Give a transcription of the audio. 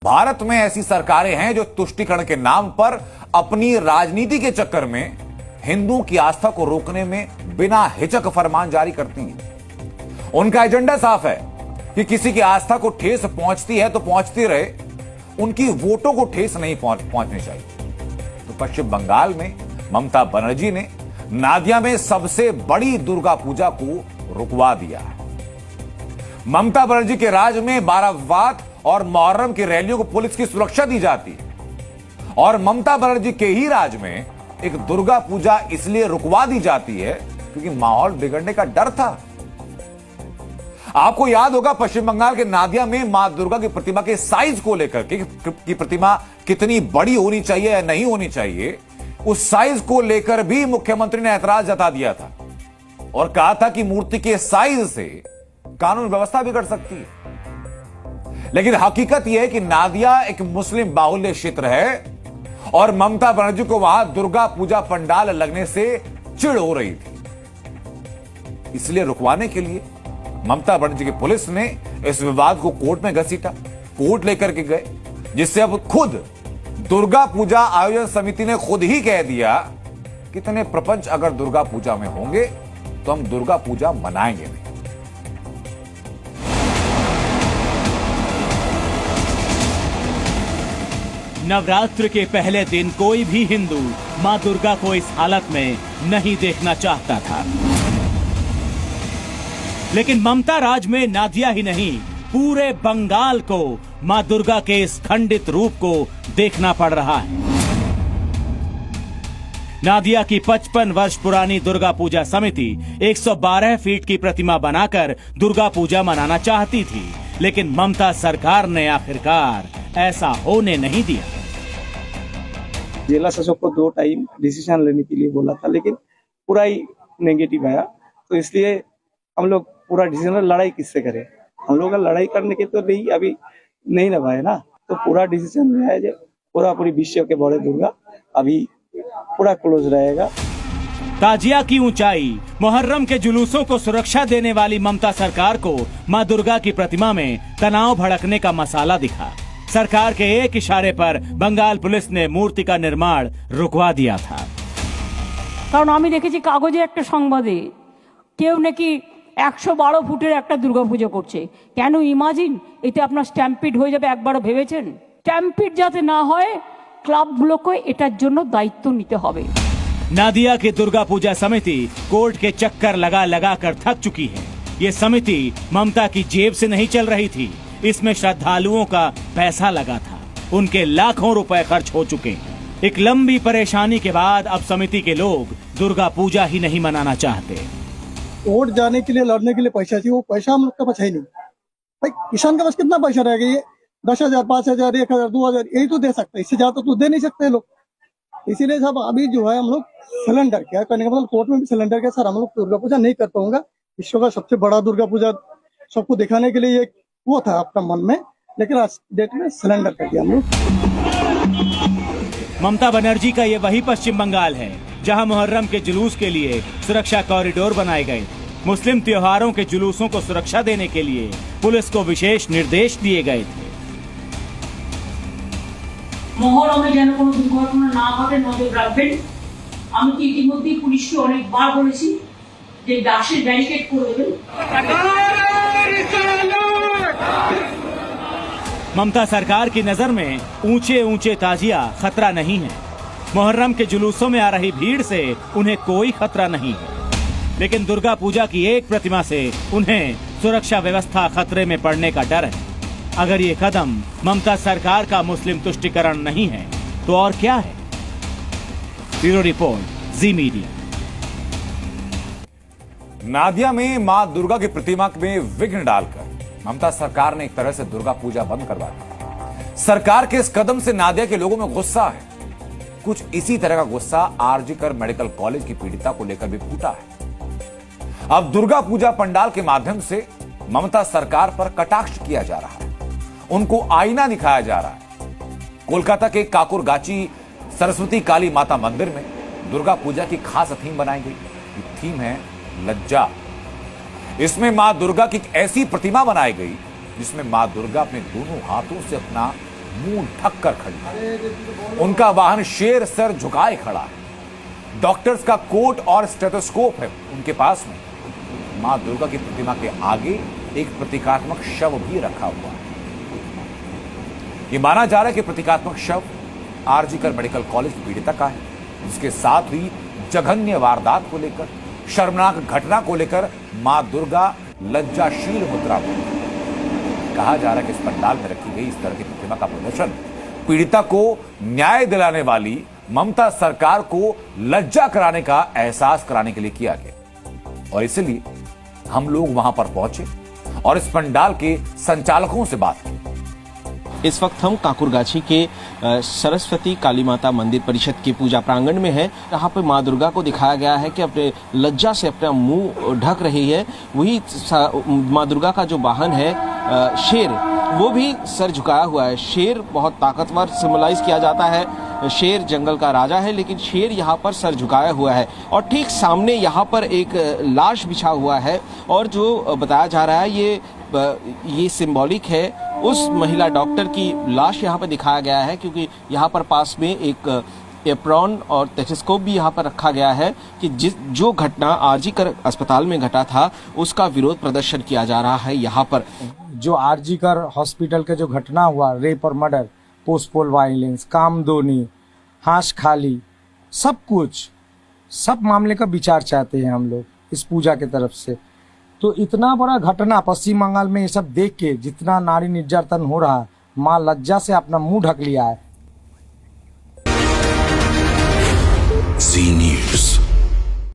भारत में ऐसी सरकारें हैं जो तुष्टीकरण के नाम पर अपनी राजनीति के चक्कर में हिंदुओं की आस्था को रोकने में बिना हिचक फरमान जारी करती हैं। उनका एजेंडा साफ है कि किसी की आस्था को ठेस पहुंचती है तो पहुंचती रहे, उनकी वोटों को ठेस नहीं पहुंचनी चाहिए। तो पश्चिम बंगाल में ममता बनर्जी ने नादिया में सबसे बड़ी दुर्गा पूजा को रुकवा दिया है। ममता बनर्जी के राज में बारात और मुहर्रम की रैलियों को पुलिस की सुरक्षा दी जाती है और ममता बनर्जी के ही राज में एक दुर्गा पूजा इसलिए रुकवा दी जाती है क्योंकि माहौल बिगड़ने का डर था। आपको याद होगा पश्चिम बंगाल के नादिया में मां दुर्गा की प्रतिमा के साइज को लेकर कि प्रतिमा कितनी बड़ी होनी चाहिए या नहीं होनी चाहिए, उस साइज को लेकर भी मुख्यमंत्री ने ऐतराज जता दिया था और कहा था कि मूर्ति के साइज से कानून व्यवस्था बिगड़ सकती है। लेकिन हकीकत यह है कि नादिया एक मुस्लिम बाहुल्य क्षेत्र है और ममता बनर्जी को वहां दुर्गा पूजा पंडाल लगने से चिढ़ हो रही थी। इसलिए रुकवाने के लिए ममता बनर्जी की पुलिस ने इस विवाद को कोर्ट में घसीटा, कोर्ट लेकर के गए, जिससे अब खुद दुर्गा पूजा आयोजन समिति ने खुद ही कह दिया कितने प्रपंच अगर दुर्गा पूजा में होंगे तो हम दुर्गा पूजा मनाएंगे नहीं। नवरात्र के पहले दिन कोई भी हिंदू मां दुर्गा को इस हालत में नहीं देखना चाहता था, लेकिन ममता राज में नादिया ही नहीं पूरे बंगाल को मां दुर्गा के इस खंडित रूप को देखना पड़ रहा है। नादिया की 55 वर्ष पुरानी दुर्गा पूजा समिति 112 फीट की प्रतिमा बनाकर दुर्गा पूजा मनाना चाहती थी, लेकिन ममता सरकार ने आखिरकार ऐसा होने नहीं दिया। जिला शासक को 2 टाइम डिसीजन लेने के लिए बोला था, लेकिन पूरा ही नेगेटिव आया। तो इसलिए हम लोग पूरा डिसीजन, लड़ाई किससे करें, हम लोग लड़ाई करने के तो नहीं अभी नहीं नभाए ना, तो पूरा डिसीजन लिया है पूरी विश्व के बड़े दुर्गा अभी पूरा क्लोज रहेगा। ताजिया की ऊंचाई, मुहर्रम के जुलूसों को सुरक्षा देने वाली ममता सरकार को मां दुर्गा की प्रतिमा में तनाव भड़कने का मसाला दिखा। सरकार के एक इशारे पर बंगाल पुलिस ने मूर्ति का निर्माण रुकवा दिया था। কারণ আমি দেখেছি কাগজে একটা সংবাদে কেউ নাকি 112 ফুটের একটা দুর্গাপূজা করছে। কেন ইমাজিন এতে আপনার স্ট্যাম্পিড হয়ে যাবে, একবারও ভেবেছেন? স্ট্যাম্পিড যাতে না হয় ক্লাবগুলোকে এটার জন্য দায়িত্ব নিতে হবে। नादिया की दुर्गा पूजा समिति कोर्ट के चक्कर लगा लगा कर थक चुकी है। ये समिति ममता की जेब से नहीं चल रही थी, इसमें श्रद्धालुओं का पैसा लगा था, उनके लाखों रुपए खर्च हो चुके हैं। एक लंबी परेशानी के बाद अब समिति के लोग दुर्गा पूजा ही नहीं मनाना चाहते। वोट जाने के लिए, लड़ने के लिए पैसा चाहिए, वो पैसा हम लोग का पास है नहीं। भाई किसान के पास कितना पैसा रहेगा? ये 10,000, 5,000, 1,000, 2,000 यही तो दे सकते, इससे ज्यादा तो दे नहीं सकते लोग। इसीलिए सब अभी जो है हम लोग सिलेंडर क्या करने का मतलब कोर्ट में भी सिलेंडर के सर हम लोग दुर्गा पूजा नहीं कर पाऊंगा। विश्व का सबसे बड़ा दुर्गा पूजा सबको दिखाने के लिए वो था अपना मन में, लेकिन आज डेट में सिलेंडर कर दिया हम लोग। ममता बनर्जी का ये वही पश्चिम बंगाल है जहां मुहर्रम के जुलूस के लिए सुरक्षा कॉरिडोर बनाए गए। मुस्लिम त्योहारों के जुलूसों को सुरक्षा देने के लिए पुलिस को विशेष निर्देश दिए गए थे। মহরমে যেন কোনো দুর্ঘটনা না ঘটে নজর রাখবেন। আমি তো ইতিমধ্যেই পুলিশকে অনেকবার বলেছি যে দাসের ব্যারিকেড করে দেবেন। ममता सरकार की नजर में ऊंचे ऊंचे ताजिया खतरा नहीं है। मुहर्रम के जुलूसों में आ रही भीड़ से उन्हें कोई खतरा नहीं है, लेकिन दुर्गा पूजा की एक प्रतिमा से उन्हें सुरक्षा व्यवस्था खतरे में पड़ने का डर है। अगर ये कदम ममता सरकार का मुस्लिम तुष्टीकरण नहीं है तो और क्या है? ब्यूरो रिपोर्ट, जी मीडिया। नादिया में मां दुर्गा की प्रतिमा में विघ्न डालकर ममता सरकार ने एक तरह से दुर्गा पूजा बंद करवा दी। सरकार के इस कदम से नादिया के लोगों में गुस्सा है। कुछ इसी तरह का गुस्सा आरजीकर मेडिकल कॉलेज की पीड़िता को लेकर भी फूटा है। अब दुर्गा पूजा पंडाल के माध्यम से ममता सरकार पर कटाक्ष किया जा रहा है, उनको आईना दिखाया जा रहा है। कोलकाता के काकुरगाची सरस्वती काली माता मंदिर में दुर्गा पूजा की खास थीम बनाई गई। ये थीम है लज्जा। इसमें मां दुर्गा की एक ऐसी प्रतिमा बनाई गई जिसमें मां दुर्गा अपने दोनों हाथों से अपना मुंह ढककर खड़ी। उनका वाहन शेर सर झुकाए खड़ा है। डॉक्टर्स का कोट और स्टेथोस्कोप है उनके पास में। मां दुर्गा की प्रतिमा के आगे एक प्रतीकात्मक शव भी रखा हुआ है। यह माना जा रहा है कि प्रतीकात्मक शव आरजीकर मेडिकल कॉलेज की पीड़िता का है, जिसके साथ हुई जघन्य वारदात को लेकर, शर्मनाक घटना को लेकर मां दुर्गा लज्जाशील मुद्रा में। कहा जा रहा है कि इस पंडाल में रखी गई इस तरह की प्रतिमा का प्रदर्शन पीड़िता को न्याय दिलाने वाली ममता सरकार को लज्जा कराने का एहसास कराने के लिए किया गया। और इसलिए हम लोग वहां पर पहुंचे और इस पंडाल के संचालकों से बात की। इस वक्त हम काकुरगाछी के सरस्वती काली माता मंदिर परिषद के पूजा प्रांगण में है। यहाँ पे माँ दुर्गा को दिखाया गया है कि अपने लज्जा से अपना मुंह ढक रही है। वही माँ दुर्गा का जो वाहन है शेर, वो भी सर झुकाया हुआ है। शेर बहुत ताकतवर सिंबलाइज किया जाता है। शेर जंगल का राजा है, लेकिन शेर यहाँ पर सर झुकाया हुआ है। और ठीक सामने यहाँ पर एक लाश बिछा हुआ है और जो बताया जा रहा है ये सिंबॉलिक है उस महिला डॉक्टर की लाश यहाँ पर दिखाया गया है, क्योंकि यहाँ पर पास में एक एप्रॉन और टेस्कोप भी यहाँ पर रखा गया है कि जो घटना आरजीकर अस्पताल में घटा था उसका विरोध प्रदर्शन किया जा रहा है। यहाँ पर जो आरजीकर हॉस्पिटल के जो घटना हुआ, रेप और मर्डर, पोस्टपोल वायलेंस, कामदोनी, हाश खाली, सब मामले का विचार चाहते हैं हम लोग इस पूजा के तरफ से। तो इतना बड़ा घटना पश्चिम बंगाल में ये सब देख के जितना नारी निर्यातन हो रहा है, माँ लज्जा से अपना मुंह ढक लिया है।